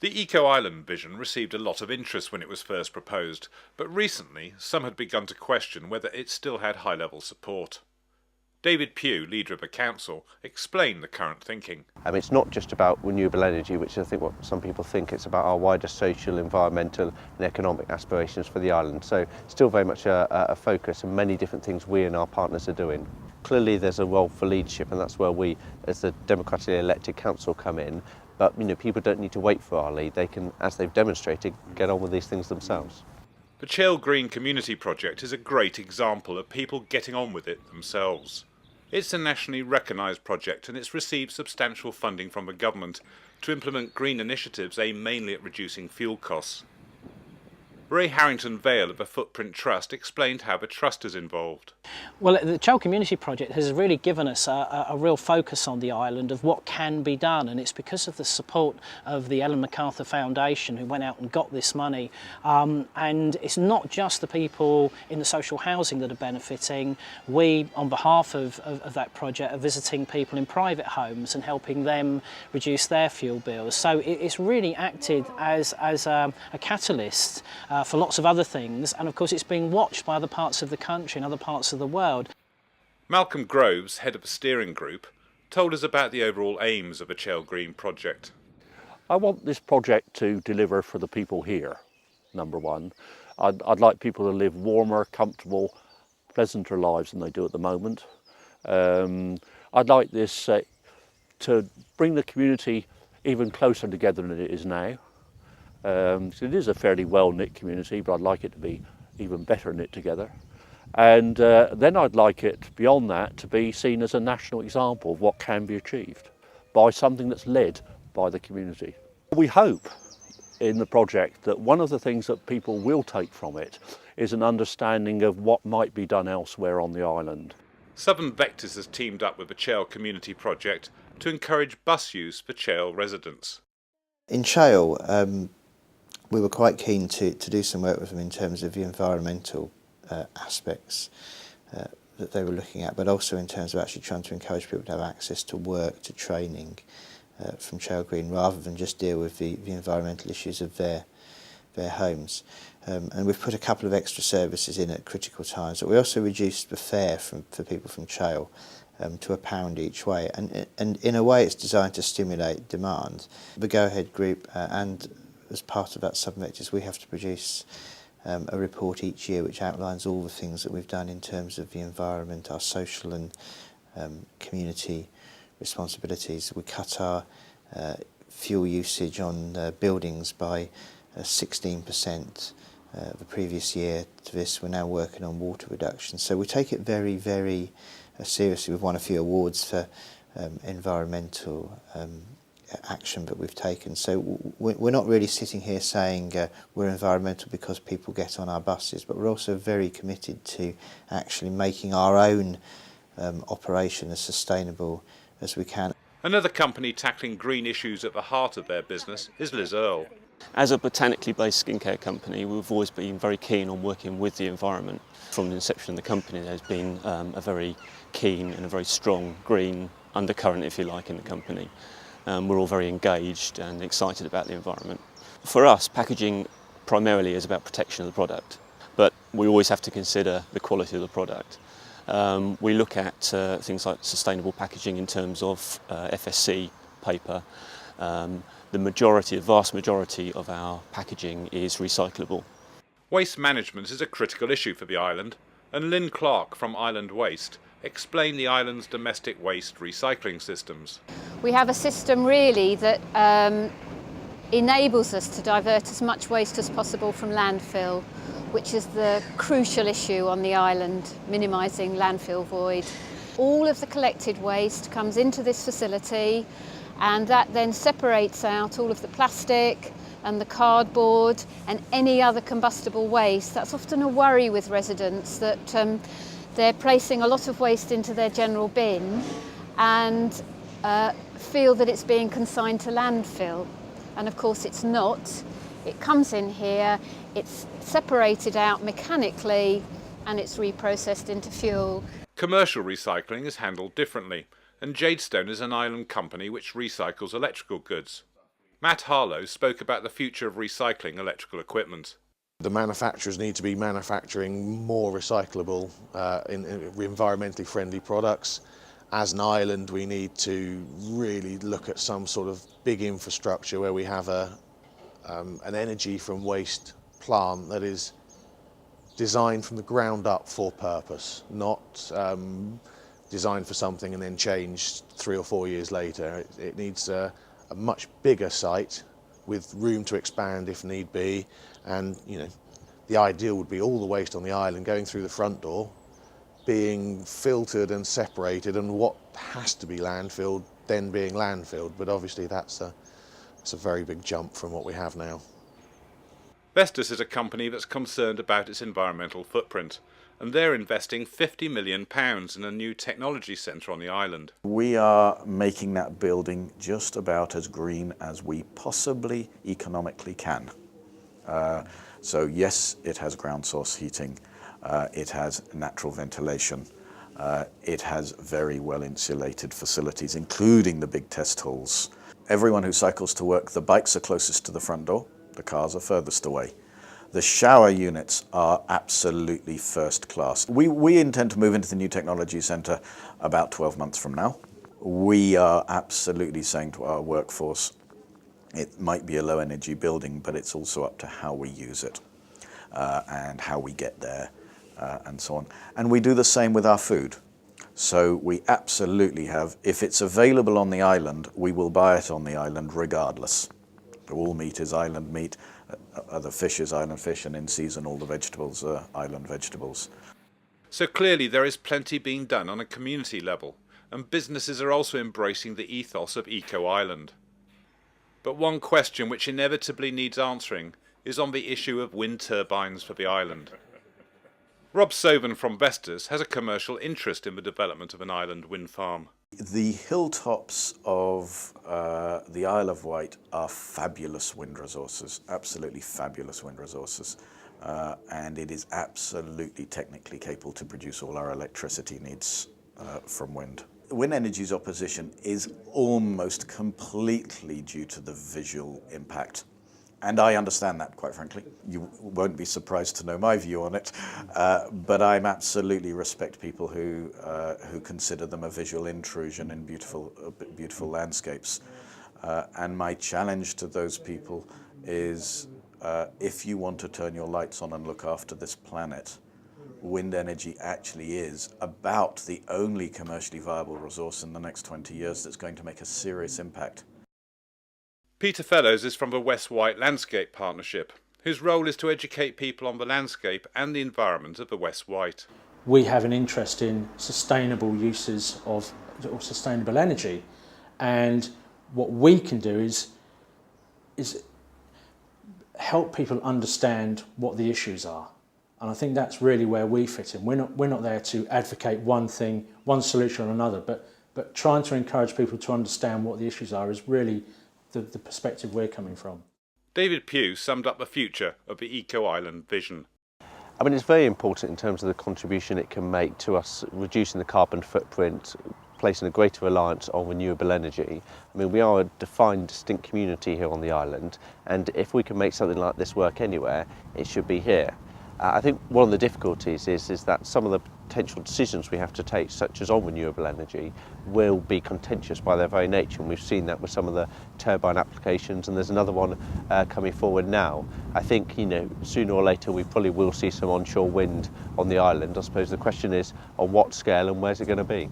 The Eco Island vision received a lot of interest when it was first proposed, but recently some had begun to question whether it still had high-level support. David Pugh, leader of the council, explained the current thinking. It's not just about renewable energy, which I think what some people think. It's about our wider social, environmental and economic aspirations for the island. So still very much a focus, and many different things we and our partners are doing. Clearly there's a role for leadership, and that's where we, as the democratically elected council, come in. But people don't need to wait for our lead. They can, as they've demonstrated, get on with these things themselves. The Chale Green Community Project is a great example of people getting on with it themselves. It's a nationally recognised project, and it's received substantial funding from the government to implement green initiatives aimed mainly at reducing fuel costs. Ray Harrington-Vale of the Footprint Trust explained how the trust is involved. Well, the Chale Community Project has really given us a real focus on the island of what can be done, and it's because of the support of the Ellen MacArthur Foundation, who went out and got this money. And it's not just the people in the social housing that are benefiting. We, on behalf of that project, are visiting people in private homes and helping them reduce their fuel bills. So it's really acted as a catalyst for lots of other things, and of course it's being watched by other parts of the country and other parts of the world. Malcolm Groves, head of the steering group, told us about the overall aims of the Chale Green project. I want this project to deliver for the people here, number one. I'd like people to live warmer, comfortable, pleasanter lives than they do at the moment. I'd like this to bring the community even closer together than it is now. So it is a fairly well-knit community, but I'd like it to be even better knit together. And then I'd like it, beyond that, to be seen as a national example of what can be achieved by something that's led by the community. We hope in the project that one of the things that people will take from it is an understanding of what might be done elsewhere on the island. Southern Vectors has teamed up with the Chale Community Project to encourage bus use for Chale residents. In Chale, we were quite keen to do some work with them in terms of the environmental aspects that they were looking at, but also in terms of actually trying to encourage people to have access to work, to training from Chale Green, rather than just deal with the environmental issues of their homes. And we've put a couple of extra services in at critical times, but we also reduced the fare for people from Chale to £1 each way, and in a way it's designed to stimulate demand. The Go Ahead Group and as part of that Southern Vectors, we have to produce a report each year which outlines all the things that we've done in terms of the environment, our social and community responsibilities. We cut our fuel usage on buildings by 16% the previous year to this. We're now working on water reduction. So we take it very, very seriously. We've won a few awards for environmental action that we've taken. So we're not really sitting here saying we're environmental because people get on our buses, but we're also very committed to actually making our own operation as sustainable as we can. Another company tackling green issues at the heart of their business is Liz Earle. As a botanically based skincare company, we've always been very keen on working with the environment. From the inception of the company, there's been a very keen and a very strong green undercurrent, if you like, in the company. We're all very engaged and excited about the environment. For us, packaging primarily is about protection of the product, but we always have to consider the quality of the product. We look at things like sustainable packaging in terms of FSC paper. The vast majority of our packaging is recyclable. Waste management is a critical issue for the island, and Lynn Clark from Island Waste explained the island's domestic waste recycling systems. We have a system really that enables us to divert as much waste as possible from landfill, which is the crucial issue on the island, minimising landfill void. All of the collected waste comes into this facility, and that then separates out all of the plastic and the cardboard and any other combustible waste. That's often a worry with residents, that they're placing a lot of waste into their general bin and feel that it's being consigned to landfill. And of course it's not. It comes in here, it's separated out mechanically, and it's reprocessed into fuel. Commercial recycling is handled differently, and Jadestone is an island company which recycles electrical goods. Matt Harlow spoke about the future of recycling electrical equipment. The manufacturers need to be manufacturing more recyclable, environmentally friendly products. As an island, we need to really look at some sort of big infrastructure where we have an energy from waste plant that is designed from the ground up for purpose, not designed for something and then changed 3 or 4 years later. It needs a much bigger site with room to expand if need be, and the ideal would be all the waste on the island going through the front door, being filtered and separated, and what has to be landfilled then being landfilled. But obviously that's a very big jump from what we have now. Vestas is a company that's concerned about its environmental footprint, and they're investing £50 million in a new technology centre on the island. We are making that building just about as green as we possibly economically can. So yes, it has ground source heating, it has natural ventilation, it has very well insulated facilities, including the big test halls. Everyone who cycles to work, the bikes are closest to the front door, the cars are furthest away. The shower units are absolutely first class. We intend to move into the new technology centre about 12 months from now. We are absolutely saying to our workforce, it might be a low energy building, but it's also up to how we use it and how we get there and so on. And we do the same with our food. So we absolutely have, if it's available on the island, we will buy it on the island regardless. All meat is island meat, other fish is island fish, and in season all the vegetables are island vegetables. So clearly there is plenty being done on a community level, and businesses are also embracing the ethos of Eco Island. But one question which inevitably needs answering is on the issue of wind turbines for the island. Rob Soven from Vestas has a commercial interest in the development of an island wind farm. The hilltops of the Isle of Wight are fabulous wind resources, absolutely fabulous wind resources. And it is absolutely technically capable to produce all our electricity needs from wind. Wind energy's opposition is almost completely due to the visual impact. And I understand that, quite frankly. You won't be surprised to know my view on it, but I absolutely respect people who consider them a visual intrusion in beautiful landscapes. And my challenge to those people is, if you want to turn your lights on and look after this planet, wind energy actually is about the only commercially viable resource in the next 20 years that's going to make a serious impact. Peter Fellows is from the West Wight Landscape Partnership, whose role is to educate people on the landscape and the environment of the West Wight. We have an interest in sustainable uses of sustainable energy, and what we can do is help people understand what the issues are. And I think that's really where we fit in. We're not there to advocate one thing, one solution or another, but trying to encourage people to understand what the issues are is really the perspective we're coming from. David Pugh summed up the future of the Eco Island vision. I mean, it's very important in terms of the contribution it can make to us reducing the carbon footprint, placing a greater reliance on renewable energy. I mean, we are a defined, distinct community here on the island, and if we can make something like this work anywhere, it should be here. I think one of the difficulties is that some of the potential decisions we have to take, such as on renewable energy, will be contentious by their very nature, and we've seen that with some of the turbine applications, and there's another one coming forward now. I think, sooner or later we probably will see some onshore wind on the island. I suppose the question is on what scale and where's it going to be?